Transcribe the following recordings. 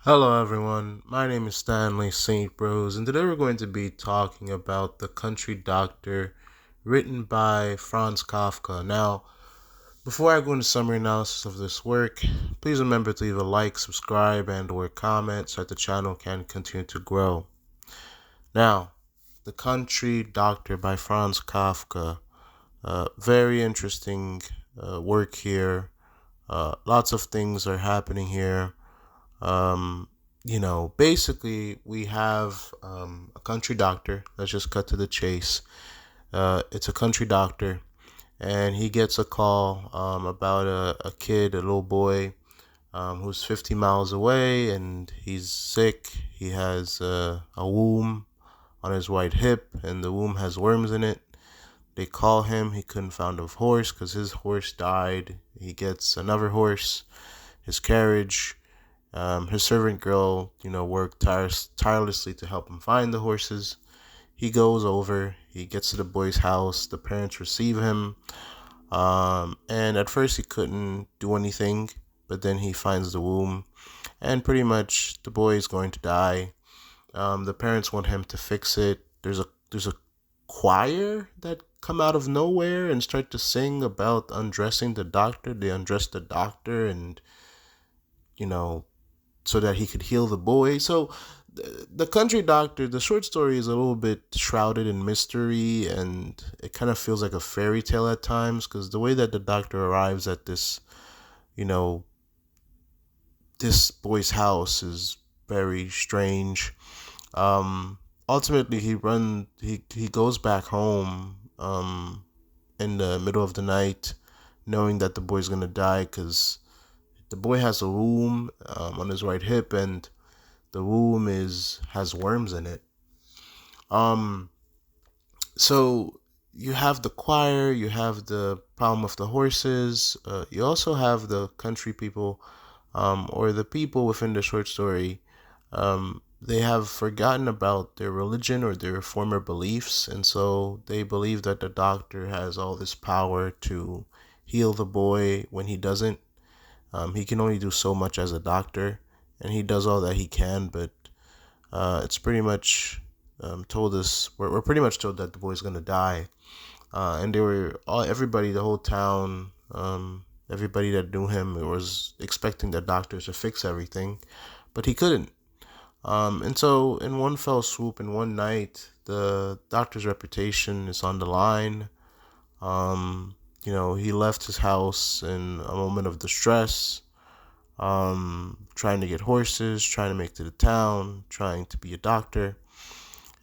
Hello, everyone. My name is Stanley St. Rose, and today we're going to be talking about The Country Doctor, written by Franz Kafka. Now, before I go into summary analysis of this work, please remember to leave a like, subscribe, and/or comment so that the channel can continue to grow. Now, The Country Doctor by Franz Kafka. Very interesting work here. Lots of things are happening here. Um, basically, we have a country doctor. Let's just cut to the chase. It's a country doctor, and he gets a call about a kid, a little boy, who's 50 miles away, and he's sick. He has a womb on his right hip, and the womb has worms in it. They call him. He couldn't find a horse because his horse died. He gets another horse, his carriage. His servant girl, worked tirelessly to help him find the horses. He goes over, he gets to the boy's house, the parents receive him, and at first he couldn't do anything, but then he finds the womb, and pretty much the boy is going to die. The parents want him to fix it. There's a choir that come out of nowhere and start to sing about undressing the doctor. They undress the doctor and, you know, so that he could heal the boy. So the country doctor, the short story is a little bit shrouded in mystery, and it kind of feels like a fairy tale at times because the way that the doctor arrives at you know, this boy's house is very strange. Ultimately, he goes back home in the middle of the night, knowing that the boy's gonna die because the boy has a wound on his right hip, and the womb is has worms in it. Um, so you have the choir, you have the problem of the horses. You also have the country people, or the people within the short story. They have forgotten about their religion or their former beliefs, and so they believe that the doctor has all this power to heal the boy when he doesn't. He can only do so much as a doctor, and he does all that he can, but it's pretty much told us we're pretty much told that the boy's gonna die, and they were everybody, the whole town, everybody that knew him was expecting the doctor to fix everything, but he couldn't. And so in one fell swoop, in one night, the doctor's reputation is on the line. He left his house in a moment of distress, trying to get horses, trying to make it to the town, trying to be a doctor.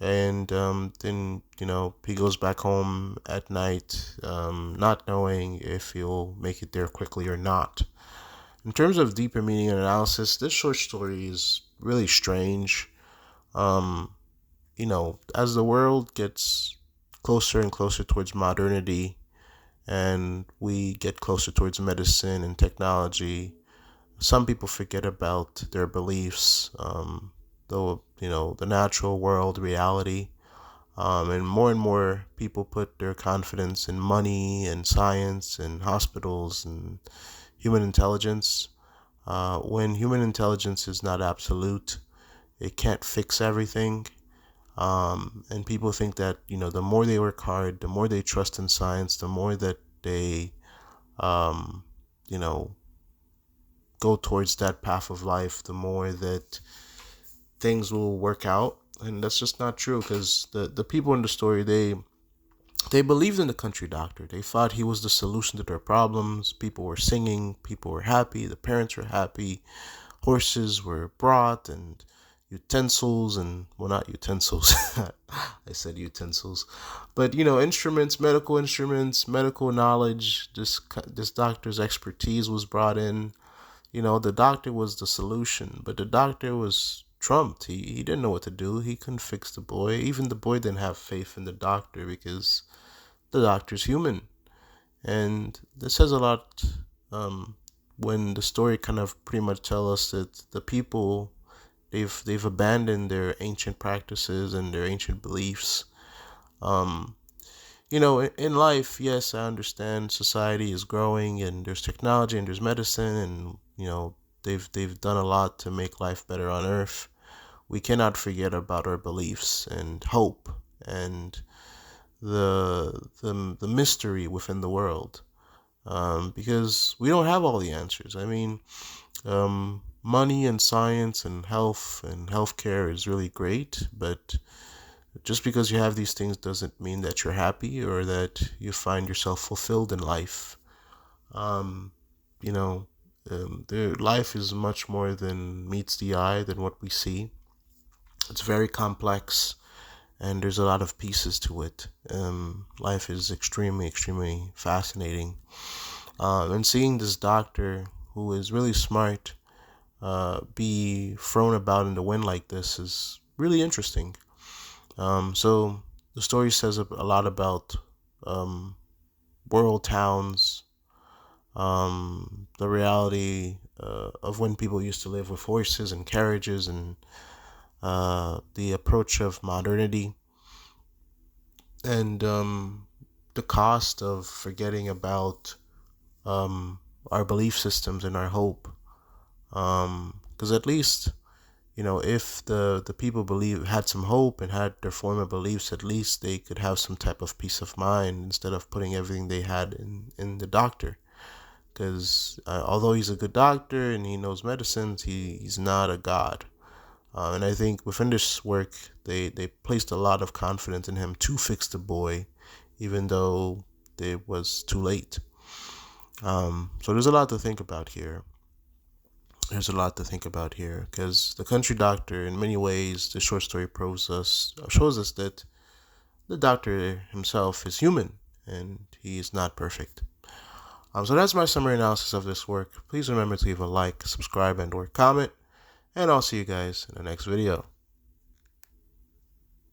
And then, he goes back home at night, not knowing if he'll make it there quickly or not. In terms of deeper meaning and analysis, this short story is really strange. Um, as the world gets closer and closer towards modernity, and we get closer towards medicine and technology, some people forget about their beliefs, the natural world reality, and more people put their confidence in money and science and hospitals and human intelligence. When human intelligence is not absolute, it can't fix everything. And people think that the more they work hard, the more they trust in science, the more that they um, you know go towards that path of life, the more that things will work out. And that's just not true because the people in the story, they believed in the country doctor. They thought he was the solution to their problems. People were singing, people were happy, the parents were happy, horses were brought, and utensils, and well, not utensils. I said utensils, but instruments, medical knowledge. This doctor's expertise was brought in. The doctor was the solution, but the doctor was trumped. He didn't know what to do. He couldn't fix the boy. Even the boy didn't have faith in the doctor because the doctor's human. And this says a lot when the story kind of pretty much tell us that the people, they've abandoned their ancient practices and their ancient beliefs. Um, in life, yes, I understand society is growing and there's technology and there's medicine and they've done a lot to make life better on Earth. We cannot forget about our beliefs and hope and the mystery within the world, because we don't have all the answers. I mean, money and science and health and healthcare is really great, but just because you have these things doesn't mean that you're happy or that you find yourself fulfilled in life. Um, you know, their life is much more than meets the eye than what we see. It's very complex, and there's a lot of pieces to it. Life is extremely, extremely fascinating. And seeing this doctor who is really smart be thrown about in the wind like this is really interesting. So the story says a lot about um, world towns, the reality of when people used to live with horses and carriages, and the approach of modernity, and the cost of forgetting about um, our belief systems and our hope. Because at least, if the people had some hope and had their former beliefs, at least they could have some type of peace of mind instead of putting everything they had in the doctor. Because although he's a good doctor and he knows medicines, he's not a god. And I think within this work, they placed a lot of confidence in him to fix the boy, even though it was too late. So there's a lot to think about here. Because the country doctor, in many ways, the short story shows us that the doctor himself is human and he is not perfect. So that's my summary analysis of this work. Please remember to leave a like, subscribe, and/or comment, and I'll see you guys in the next video.